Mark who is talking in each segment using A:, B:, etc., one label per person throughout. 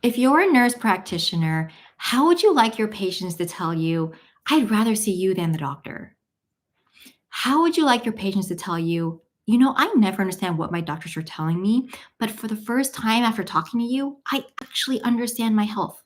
A: If you're a nurse practitioner, how would you like your patients to tell you, I'd rather see you than the doctor? How would you like your patients to tell you, I never understand what my doctors are telling me, but for the first time after talking to you, I actually understand my health?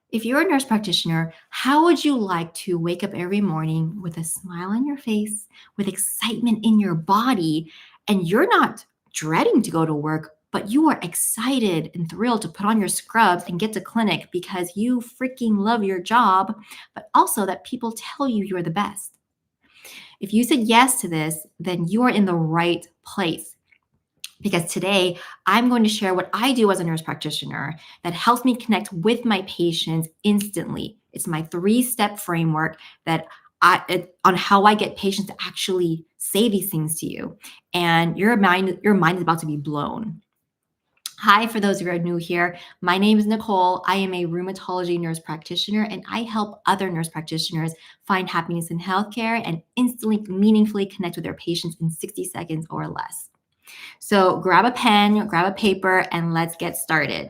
A: If you're a nurse practitioner, how would you like to wake up every morning with a smile on your face, with excitement in your body, and you're not dreading to go to work, but you are excited and thrilled to put on your scrubs and get to clinic because you freaking love your job, but also that people tell you you're the best? If you said yes to this, then you are in the right place, because today I'm going to share what I do as a nurse practitioner that helps me connect with my patients instantly. It's my 3-step framework that on how I get patients to actually say these things to you, and your mind is about to be blown. Hi, for those who are new here, my name is Nicole. I am a rheumatology nurse practitioner, and I help other nurse practitioners find happiness in healthcare and instantly, meaningfully connect with their patients in 60 seconds or less. So grab a pen, grab a paper, and let's get started.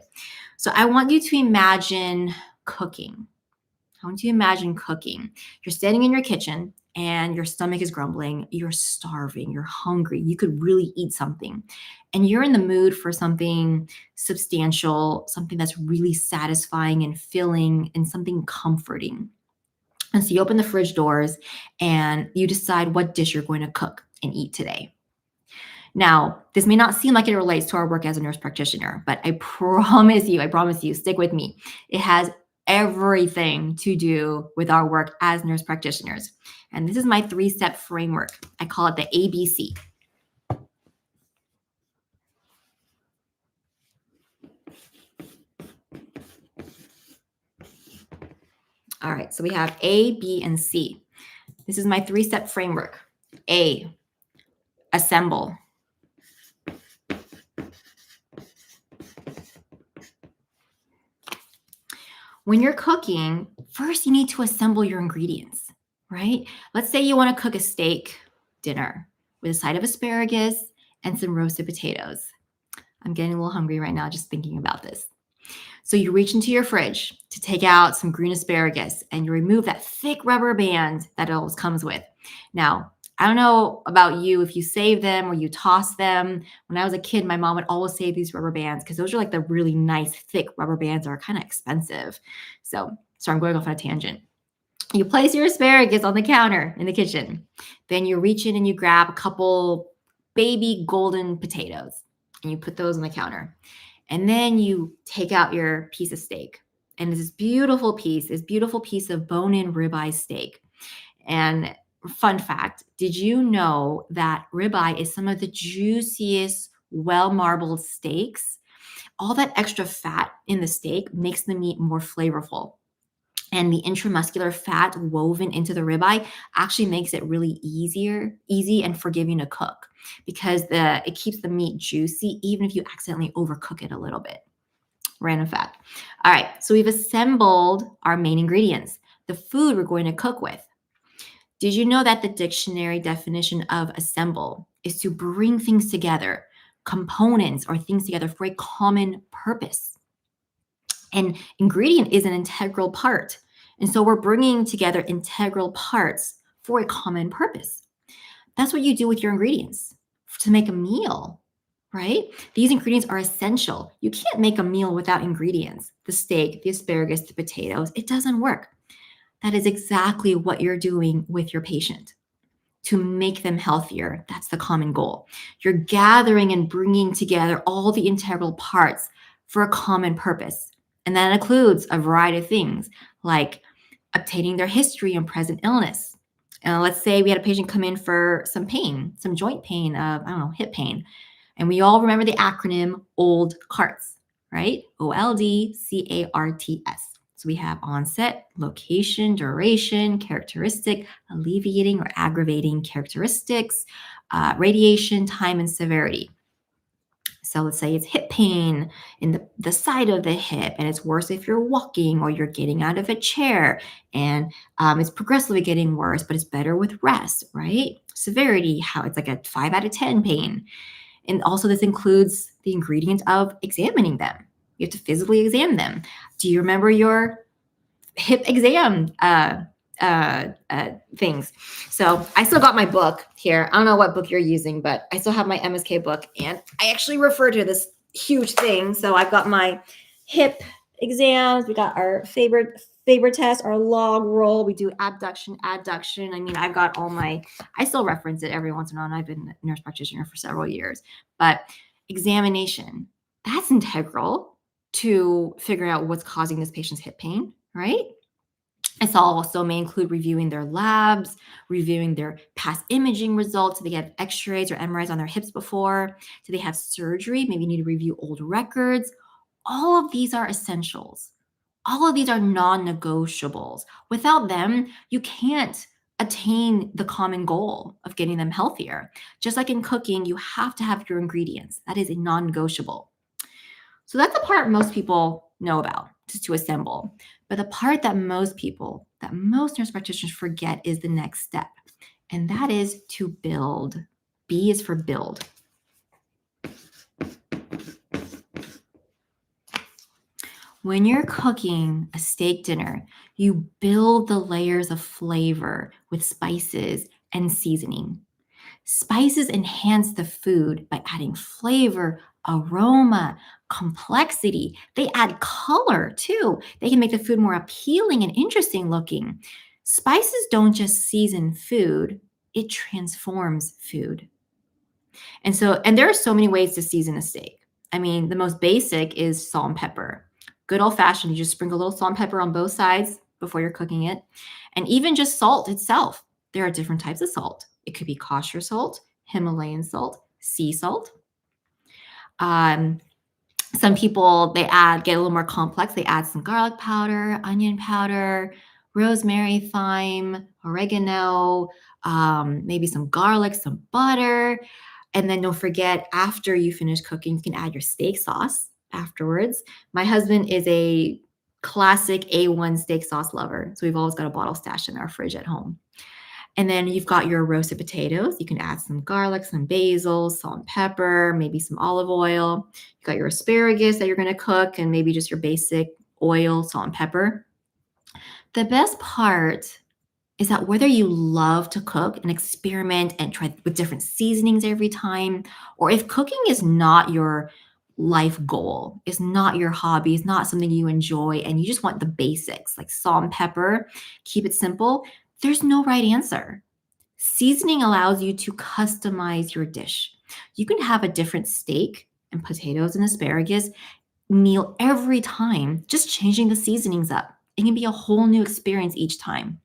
A: So I want you to imagine cooking. I want you to imagine cooking. You're standing in your kitchen and your stomach is grumbling. You're starving. You're hungry. You could really eat something. And you're in the mood for something substantial, something that's really satisfying and filling, and something comforting. And so you open the fridge doors and you decide what dish you're going to cook and eat today. Now, this may not seem like it relates to our work as a nurse practitioner, but I promise you, stick with me. It has everything to do with our work as nurse practitioners. And this is my 3-step framework. I call it the ABC. All right, so we have A, B, and C. This is my 3-step framework. A, assemble. When you're cooking, first you need to assemble your ingredients, right? Let's say you want to cook a steak dinner with a side of asparagus and some roasted potatoes. I'm getting a little hungry right now just thinking about this. So you reach into your fridge to take out some green asparagus and you remove that thick rubber band that it always comes with. Now, I don't know about you if you save them or you toss them. When I was a kid, my mom would always save these rubber bands because those are like the really nice, thick rubber bands that are kind of expensive. So I'm going off on a tangent. You place your asparagus on the counter in the kitchen. Then you reach in and you grab a couple baby golden potatoes and you put those on the counter. And then you take out your piece of steak. And this beautiful piece of bone-in ribeye steak. And fun fact, did you know that ribeye is some of the juiciest, well-marbled steaks? All that extra fat in the steak makes the meat more flavorful. And the intramuscular fat woven into the ribeye actually makes it really easy and forgiving to cook because it keeps the meat juicy even if you accidentally overcook it a little bit. Random fact. All right, so we've assembled our main ingredients, the food we're going to cook with. Did you know that the dictionary definition of assemble is to bring things together, components or things together for a common purpose? And ingredient is an integral part. And so we're bringing together integral parts for a common purpose. That's what you do with your ingredients to make a meal, right? These ingredients are essential. You can't make a meal without ingredients. The steak, the asparagus, the potatoes, it doesn't work. That is exactly what you're doing with your patient to make them healthier. That's the common goal. You're gathering and bringing together all the integral parts for a common purpose. And that includes a variety of things like obtaining their history and present illness. Let's say we had a patient come in for some pain, some joint pain, hip pain. And we all remember the acronym OLD CARTS, right? OLDCARTS. So we have onset, location, duration, characteristic, alleviating or aggravating characteristics, radiation, time, and severity. So let's say it's hip pain in the side of the hip, and it's worse if you're walking or you're getting out of a chair, and it's progressively getting worse, but it's better with rest, right? Severity, how it's like a 5 out of 10 pain. And also this includes the ingredient of examining them. You have to physically examine them. Do you remember your hip exam things? So I still got my book here. I don't know what book you're using, but I still have my MSK book, and I actually refer to this huge thing. So I've got my hip exams. We got our favorite test, our log roll. We do abduction, adduction. I mean, I've got all my. I still reference it every once in a while. And I've been a nurse practitioner for several years, but examination, that's integral to figuring out what's causing this patient's hip pain, right? This also may include reviewing their labs, reviewing their past imaging results. Do they have x-rays or MRIs on their hips before? Do they have surgery? Maybe you need to review old records. All of these are essentials. All of these are non-negotiables. Without them, you can't attain the common goal of getting them healthier. Just like in cooking, you have to have your ingredients. That is a non-negotiable. So that's the part most people know about, just to assemble. But the part that most nurse practitioners forget is the next step, and that is to build. B is for build. When you're cooking a steak dinner, you build the layers of flavor with spices and seasoning. Spices enhance the food by adding flavor, aroma, complexity. They add color too. They can make the food more appealing and interesting looking. Spices don't just season food, it transforms food. And there are so many ways to season a steak. I mean, the most basic is salt and pepper. Good old fashioned, you just sprinkle a little salt and pepper on both sides before you're cooking it. And even just salt itself, there are different types of salt. It could be kosher salt, Himalayan salt, sea salt. Some people, get a little more complex. They add some garlic powder, onion powder, rosemary, thyme, oregano, maybe some garlic, some butter. And then don't forget, after you finish cooking, you can add your steak sauce afterwards. My husband is a classic A1 steak sauce lover. So we've always got a bottle stashed in our fridge at home. And then you've got your roasted potatoes. You can add some garlic, some basil, salt and pepper, maybe some olive oil. You've got your asparagus that you're going to cook, and maybe just your basic oil, salt and pepper. The best part is that whether you love to cook and experiment and try with different seasonings every time, or if cooking is not your life goal, is not your hobby, is not something you enjoy, and you just want the basics like salt and pepper, keep it simple, there's no right answer. Seasoning allows you to customize your dish. You can have a different steak and potatoes and asparagus meal every time, just changing the seasonings up. It can be a whole new experience each time.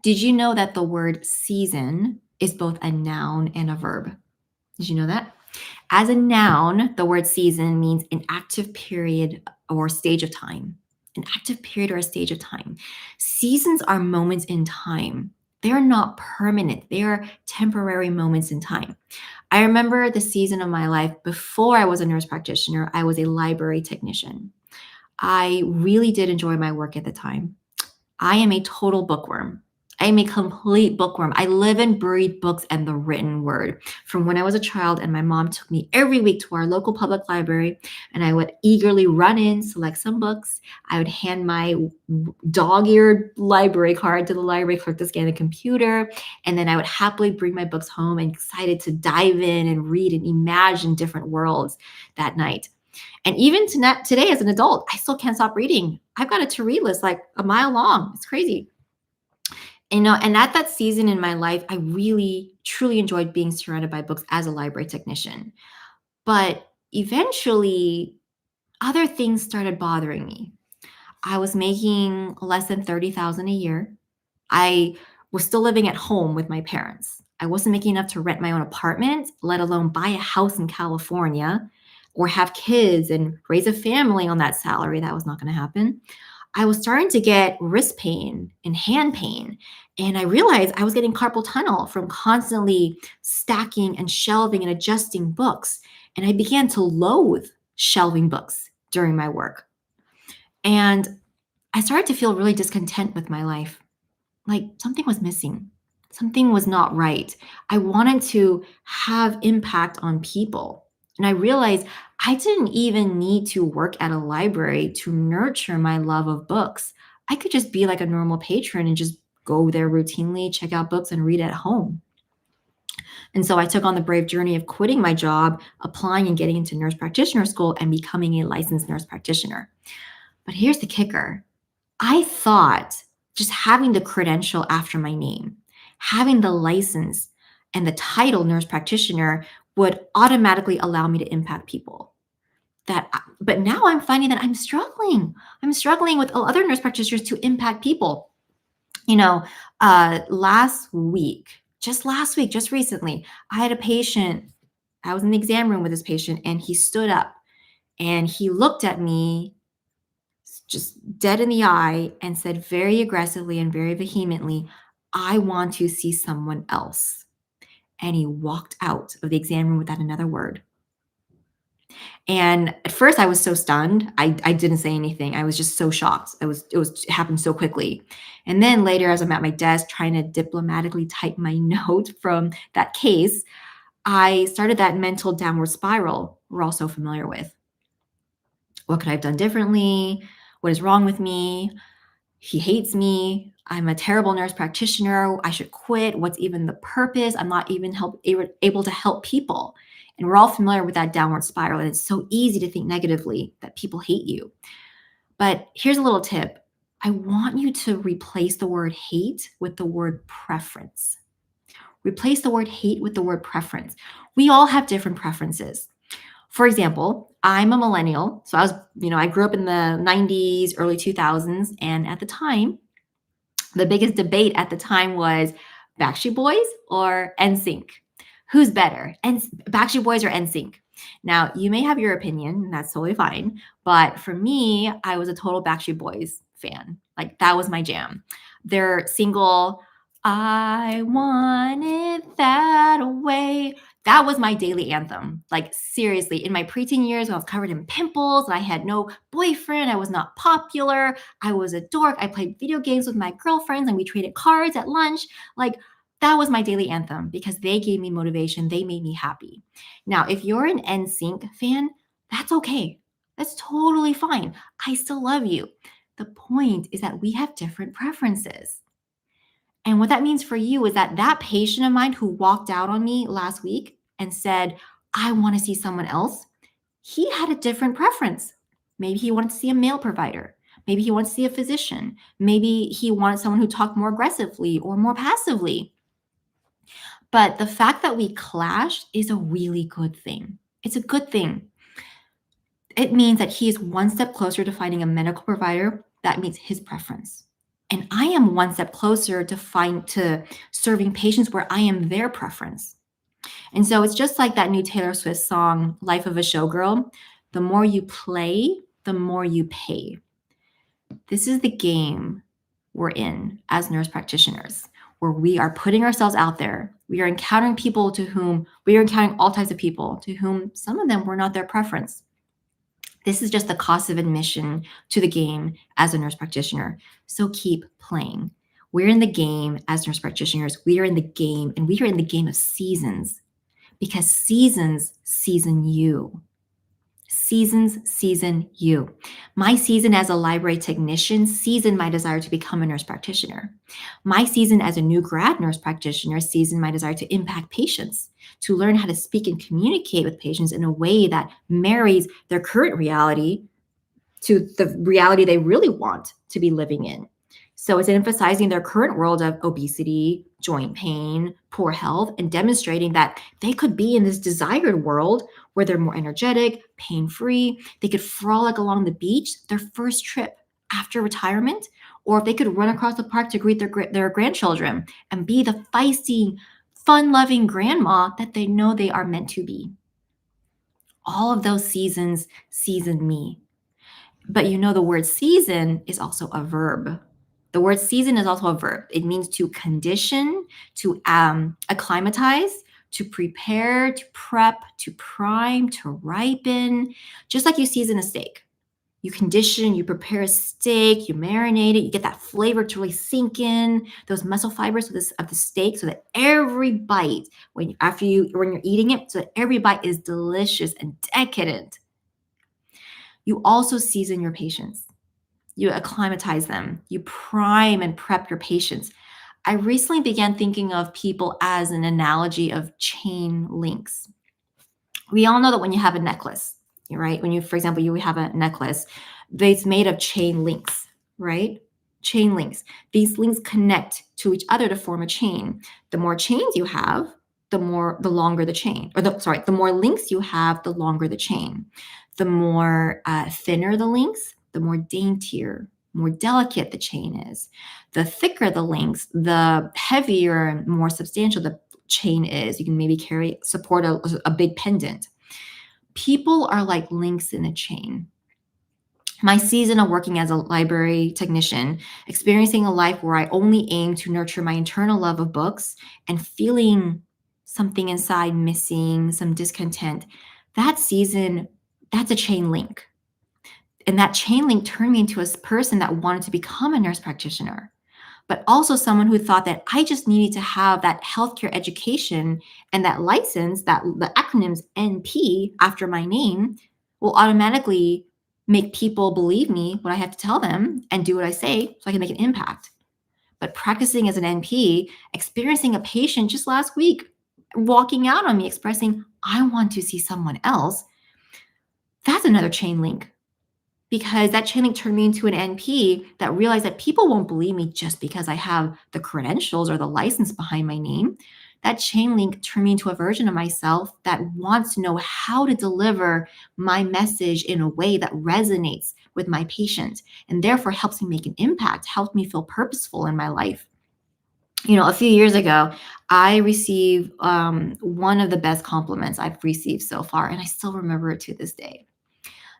A: Did you know that the word season is both a noun and a verb? Did you know that? As a noun, the word season means an active period or stage of time. An active period or a stage of time. Seasons are moments in time. They're not permanent. They are temporary moments in time. I remember the season of my life before I was a nurse practitioner. I was a library technician. I really did enjoy my work at the time. I am a total bookworm. I am a complete bookworm. I live and breathe books and the written word. From when I was a child, and my mom took me every week to our local public library, and I would eagerly run in, select some books. I would hand my dog-eared library card to the library clerk to scan the computer, and then I would happily bring my books home and excited to dive in and read and imagine different worlds that night. And even today as an adult, I still can't stop reading. I've got a to-read list like a mile long. It's crazy. And at that season in my life, I really, truly enjoyed being surrounded by books as a library technician. But eventually, other things started bothering me. I was making less than $30,000 a year. I was still living at home with my parents. I wasn't making enough to rent my own apartment, let alone buy a house in California or have kids and raise a family on that salary. That was not going to happen. I was starting to get wrist pain and hand pain. And I realized I was getting carpal tunnel from constantly stacking and shelving and adjusting books. And I began to loathe shelving books during my work. And I started to feel really discontent with my life. Like something was missing. Something was not right. I wanted to have impact on people. And I realized I didn't even need to work at a library to nurture my love of books. I could just be like a normal patron and just go there routinely, check out books, and read at home. And so I took on the brave journey of quitting my job, applying and getting into nurse practitioner school, and becoming a licensed nurse practitioner. But here's the kicker. I thought just having the credential after my name, having the license and the title nurse practitioner would automatically allow me to impact people. But now I'm finding that I'm struggling. I'm struggling with other nurse practitioners to impact people. You know, just last week, just recently, I had a patient. I was in the exam room with this patient, and he stood up and he looked at me just dead in the eye and said very aggressively and very vehemently, I want to see someone else. And he walked out of the exam room without another word. And at first I was so stunned. I didn't say anything. I was just so shocked. It happened so quickly. And then later, as I'm at my desk trying to diplomatically type my note from that case, I started that mental downward spiral we're all so familiar with. What could I have done differently? What is wrong with me? He hates me. I'm a terrible nurse practitioner. I should quit. What's even the purpose? I'm not even able to help people. And we're all familiar with that downward spiral. And it's so easy to think negatively that people hate you. But here's a little tip. I want you to replace the word hate with the word preference. Replace the word hate with the word preference. We all have different preferences. For example, I'm a millennial. So I grew up in the 90s, early 2000s. And at the time, the biggest debate at the time was Backstreet Boys or NSYNC. Who's better? And Backstreet Boys or NSYNC? Now, you may have your opinion, and that's totally fine. But for me, I was a total Backstreet Boys fan. Like, that was my jam. Their single, I Want It That Way. That was my daily anthem. Like, seriously, in my preteen years when I was covered in pimples and I had no boyfriend, I was not popular, I was a dork, I played video games with my girlfriends and we traded cards at lunch. Like, that was my daily anthem because they gave me motivation. They made me happy. Now, if you're an NSYNC fan, that's okay. That's totally fine. I still love you. The point is that we have different preferences. And what that means for you is that that patient of mine who walked out on me last week and said, I want to see someone else, he had a different preference. Maybe he wanted to see a male provider. Maybe he wanted to see a physician. Maybe he wanted someone who talked more aggressively or more passively. But the fact that we clashed is a really good thing. It's a good thing. It means that he is one step closer to finding a medical provider that meets his preference. And I am one step closer to serving patients where I am their preference. And so it's just like that new Taylor Swift song, Life of a Showgirl. The more you play, the more you pay. This is the game we're in as nurse practitioners, where we are putting ourselves out there. We are encountering all types of people to whom some of them were not their preference. This is just the cost of admission to the game as a nurse practitioner. So keep playing. We're in the game as nurse practitioners. We are in the game, and we are in the game of seasons because seasons season you. Seasons season you. My season as a library technician seasoned my desire to become a nurse practitioner. My season as a new grad nurse practitioner seasoned my desire to impact patients, to learn how to speak and communicate with patients in a way that marries their current reality to the reality they really want to be living in. So it's emphasizing their current world of obesity, joint pain, poor health, and demonstrating that they could be in this desired world where they're more energetic, pain-free. They could frolic along the beach, their first trip after retirement, or if they could run across the park to greet their grandchildren and be the feisty, fun-loving grandma that they know they are meant to be. All of those seasons season me. But the word season is also a verb. The word season is also a verb. It means to condition, to acclimatize, to prepare, to prep, to prime, to ripen, just like you season a steak. You condition, you prepare a steak, you marinate it, you get that flavor to really sink in, those muscle fibers of the steak so that every bite, when you're eating it, so that every bite is delicious and decadent. You also season your patients. You acclimatize them. You prime and prep your patients. I recently began thinking of people as an analogy of chain links. We all know that when you have a necklace, right? When you, for example, you have a necklace, it's made of chain links, right? Chain links. These links connect to each other to form a chain. The more chains you have, the longer the chain, or the more links you have, the longer the chain. The more thinner the links, the more daintier, more delicate the chain is. The thicker the links, the heavier and more substantial the chain is. You can maybe support a big pendant. People are like links in a chain. My season of working as a library technician, experiencing a life where I only aim to nurture my internal love of books and feeling something inside missing, some discontent, that season, that's a chain link. And that chain link turned me into a person that wanted to become a nurse practitioner, but also someone who thought that I just needed to have that healthcare education and that license, that the acronyms NP after my name will automatically make people believe me what I have to tell them and do what I say so I can make an impact. But practicing as an NP, experiencing a patient just last week walking out on me expressing, I want to see someone else, that's another chain link, because that chain link turned me into an NP that realized that people won't believe me just because I have the credentials or the license behind my name. That chain link turned me into a version of myself that wants to know how to deliver my message in a way that resonates with my patient and therefore helps me make an impact, helps me feel purposeful in my life. A few years ago, I received one of the best compliments I've received so far, and I still remember it to this day.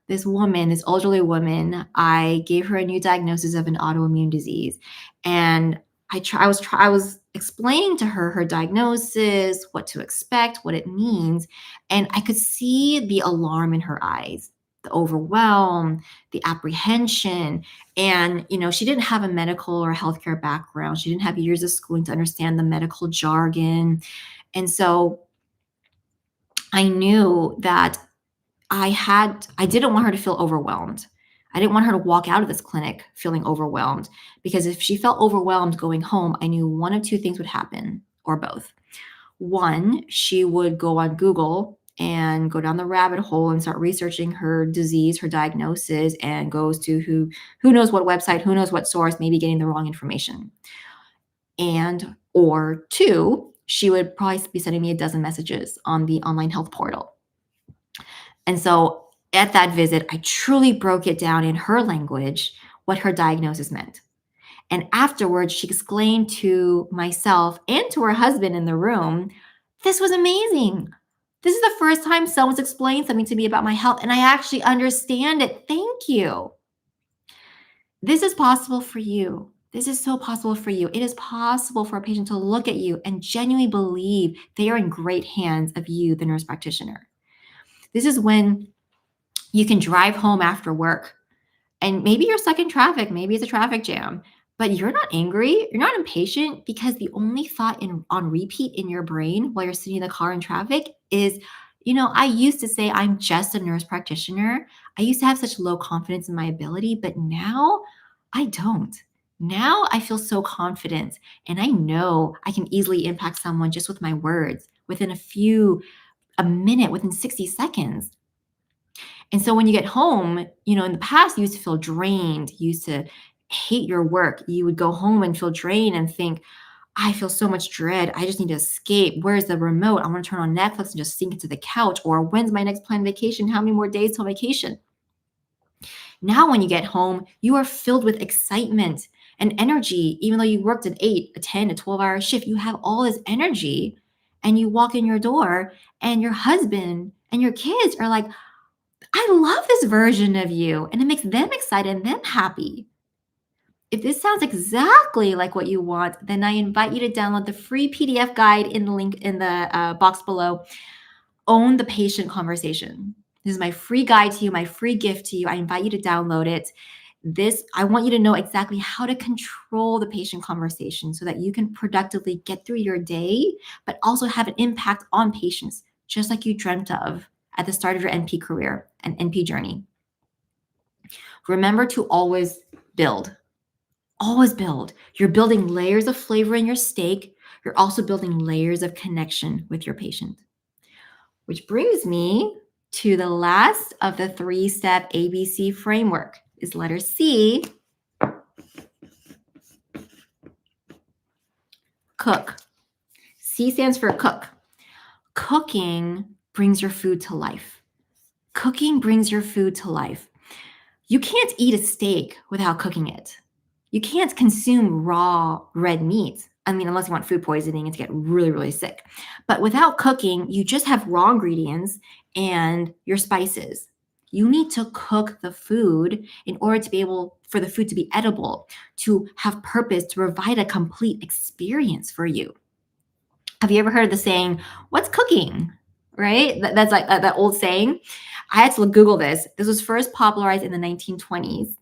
A: This elderly woman, I gave her a new diagnosis of an autoimmune disease. And I was explaining to her her diagnosis, what to expect, what it means. And I could see the alarm in her eyes, the overwhelm, the apprehension. And, she didn't have a medical or healthcare background. She didn't have years of schooling to understand the medical jargon. And so I knew that I didn't want her to feel overwhelmed. I didn't want her to walk out of this clinic feeling overwhelmed, because if she felt overwhelmed going home, I knew one of two things would happen, or both. One, she would go on Google and go down the rabbit hole and start researching her disease, her diagnosis, and goes to who knows what website, who knows what source, maybe getting the wrong information. And or two, she would probably be sending me a dozen messages on the online health portal. And so at that visit, I truly broke it down in her language what her diagnosis meant. And afterwards, she explained to myself and to her husband in the room, this was amazing. This is the first time someone's explained something to me about my health, and I actually understand it. Thank you. This is possible for you. This is so possible for you. It is possible for a patient to look at you and genuinely believe they are in great hands of you, the nurse practitioner. This is when you can drive home after work and maybe you're stuck in traffic, maybe it's a traffic jam, but you're not angry, you're not impatient, because the only thought on repeat in your brain while you're sitting in the car in traffic is, I used to say I'm just a nurse practitioner. I used to have such low confidence in my ability, but now I don't. Now I feel so confident and I know I can easily impact someone just with my words within a minute, within 60 seconds. And so when you get home, in the past, you used to feel drained, you used to hate your work. You would go home and feel drained and think, I feel so much dread. I just need to escape. Where's the remote? I want to turn on Netflix and just sink into the couch. Or when's my next planned vacation? How many more days till vacation? Now, when you get home, you are filled with excitement and energy. Even though you worked an 8, a 10, a 12-hour shift, you have all this energy and you walk in your door and your husband and your kids are like, I love this version of you. And it makes them excited and them happy. If this sounds exactly like what you want, then I invite you to download the free PDF guide in the link in the box below. Own the patient conversation. This is my free guide to you, my free gift to you. I invite you to download it. I want you to know exactly how to control the patient conversation so that you can productively get through your day, but also have an impact on patients, just like you dreamt of at the start of your NP career and NP journey. Remember to always build. Always build. You're building layers of flavor in your steak. You're also building layers of connection with your patient. Which brings me to the last of the 3-step ABC framework is letter C, cook. C stands for cook. Cooking brings your food to life. Cooking brings your food to life. You can't eat a steak without cooking it. You can't consume raw red meat. I mean, unless you want food poisoning and to get really, really sick. But without cooking, you just have raw ingredients and your spices. You need to cook the food in order to be able for the food to be edible, to have purpose, to provide a complete experience for you. Have you ever heard of the saying, what's cooking? Right? That's like that old saying. I had to Google this. This was first popularized in the 1920s,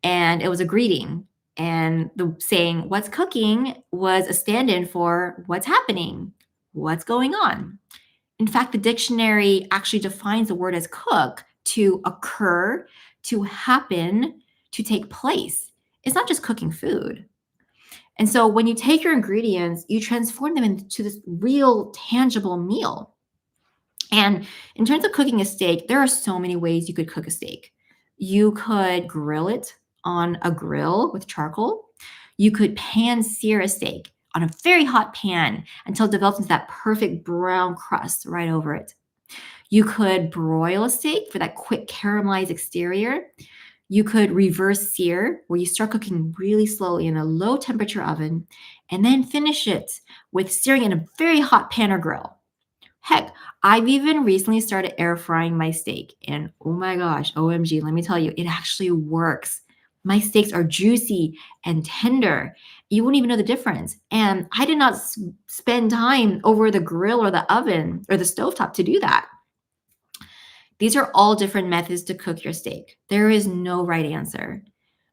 A: and it was a greeting. And the saying, what's cooking, was a stand in for what's happening, what's going on. In fact, the dictionary actually defines the word as cook to occur, to happen, to take place. It's not just cooking food. And so when you take your ingredients, you transform them into this real, tangible meal. And in terms of cooking a steak, there are so many ways you could cook a steak. You could grill it on a grill with charcoal. You could pan sear a steak on a very hot pan until it develops into that perfect brown crust right over it. You could broil a steak for that quick caramelized exterior. You could reverse sear, where you start cooking really slowly in a low temperature oven and then finish it with searing in a very hot pan or grill. Heck, I've even recently started air frying my steak, and oh my gosh, OMG, let me tell you, it actually works. My steaks are juicy and tender. You wouldn't even know the difference. And I did not spend time over the grill or the oven or the stovetop to do that. These are all different methods to cook your steak. There is no right answer,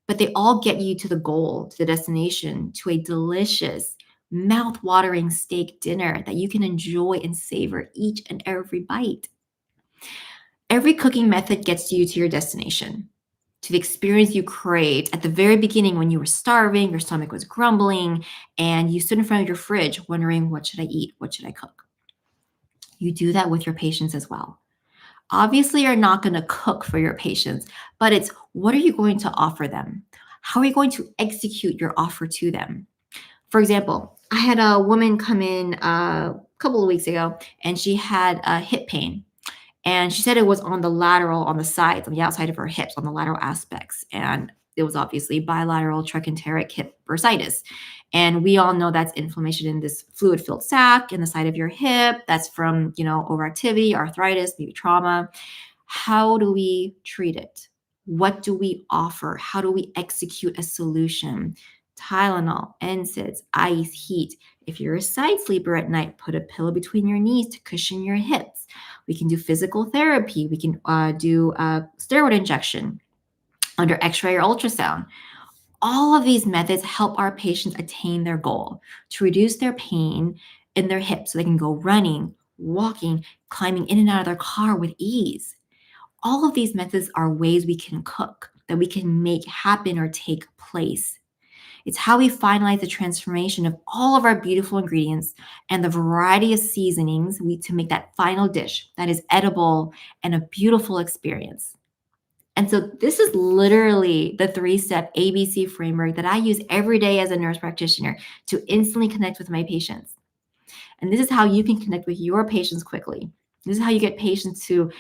A: but they all get you to the goal, to the destination, to a delicious, mouth-watering steak dinner that you can enjoy and savor each and every bite. Every cooking method gets you to your destination, to the experience you craved at the very beginning when you were starving, your stomach was grumbling, and you stood in front of your fridge wondering, what should I eat? What should I cook? You do that with your patients as well. Obviously, you're not going to cook for your patients, but it's, what are you going to offer them? How are you going to execute your offer to them? For example, I had a woman come in a couple of weeks ago, and she had a hip pain. And she said it was on the lateral, on the sides, on the outside of her hips, on the lateral aspects. And it was obviously bilateral trochanteric hip bursitis. And we all know that's inflammation in this fluid-filled sac in the side of your hip. That's from, overactivity, arthritis, maybe trauma. How do we treat it? What do we offer? How do we execute a solution? Tylenol, NSAIDs, ice, heat. If you're a side sleeper at night, put a pillow between your knees to cushion your hips. We can do physical therapy. We can do a steroid injection under X-ray or ultrasound. All of these methods help our patients attain their goal, to reduce their pain in their hips so they can go running, walking, climbing in and out of their car with ease. All of these methods are ways we can cook, that we can make happen or take place. It's how we finalize the transformation of all of our beautiful ingredients and the variety of seasonings to make that final dish that is edible and a beautiful experience. And so this is literally the 3-step ABC framework that I use every day as a nurse practitioner to instantly connect with my patients. And this is how you can connect with your patients quickly. This is how you get to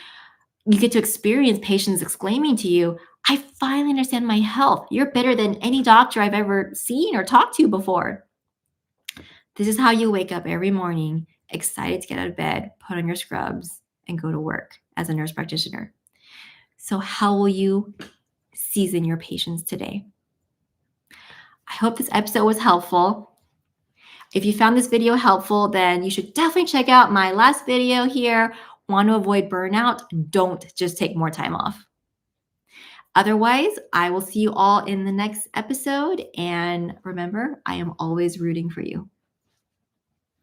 A: experience patients exclaiming to you, I finally understand my health. You're better than any doctor I've ever seen or talked to before. This is how you wake up every morning, excited to get out of bed, put on your scrubs, and go to work as a nurse practitioner. So how will you season your patients today? I hope this episode was helpful. If you found this video helpful, then you should definitely check out my last video here. Want to avoid burnout? Don't just take more time off. Otherwise, I will see you all in the next episode. And remember, I am always rooting for you.